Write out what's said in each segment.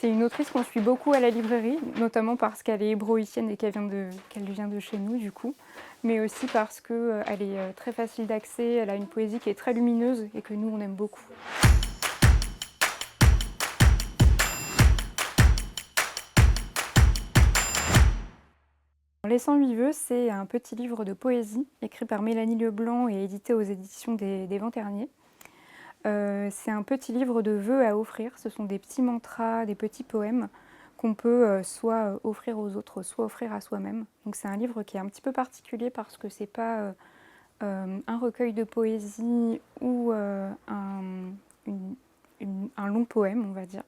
C'est une autrice qu'on suit beaucoup à la librairie, notamment parce qu'elle est hébroïcienne et qu'elle vient de chez nous du coup, mais aussi parce qu'elle est très facile d'accès, elle a une poésie qui est très lumineuse et que nous on aime beaucoup. Les 108 vœux, c'est un petit livre de poésie écrit par Mélanie Leblanc et édité aux éditions des Vents Terniers. C'est un petit livre de vœux à offrir, ce sont des petits mantras, des petits poèmes qu'on peut soit offrir aux autres, soit offrir à soi-même. Donc c'est un livre qui est un petit peu particulier parce que c'est pas un recueil de poésie ou un long poème, on va dire.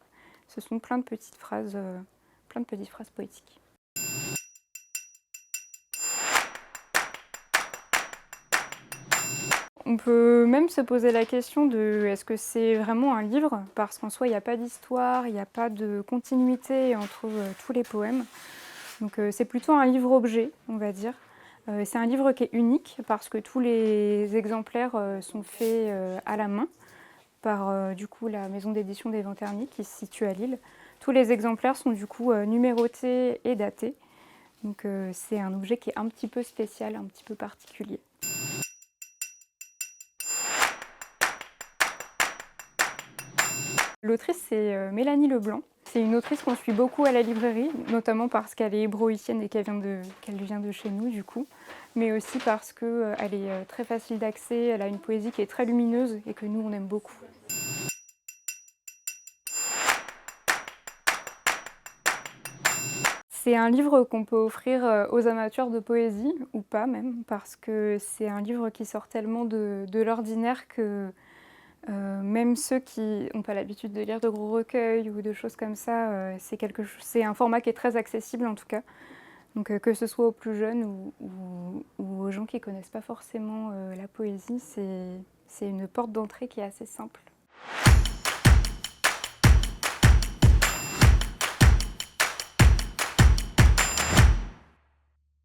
Ce sont plein de petites phrases poétiques. On peut même se poser la question de est-ce que c'est vraiment un livre? Parce qu'en soi, il n'y a pas d'histoire, il n'y a pas de continuité entre tous les poèmes. Donc c'est plutôt un livre-objet, on va dire. C'est un livre qui est unique parce que tous les exemplaires sont faits à la main par du coup la maison d'édition des Vents Terniers qui se situe à Lille. Tous les exemplaires sont du coup numérotés et datés. Donc c'est un objet qui est un petit peu spécial, un petit peu particulier. L'autrice, c'est Mélanie Leblanc. C'est une autrice qu'on suit beaucoup à la librairie, notamment parce qu'elle est hébroïcienne et qu'elle vient de chez nous du coup, mais aussi parce qu'elle est très facile d'accès, elle a une poésie qui est très lumineuse et que nous on aime beaucoup. C'est un livre qu'on peut offrir aux amateurs de poésie, ou pas même, parce que c'est un livre qui sort tellement de l'ordinaire que même ceux qui n'ont pas l'habitude de lire de gros recueils ou de choses comme ça, c'est un format qui est très accessible en tout cas. Donc que ce soit aux plus jeunes ou aux gens qui ne connaissent pas forcément la poésie, c'est une porte d'entrée qui est assez simple.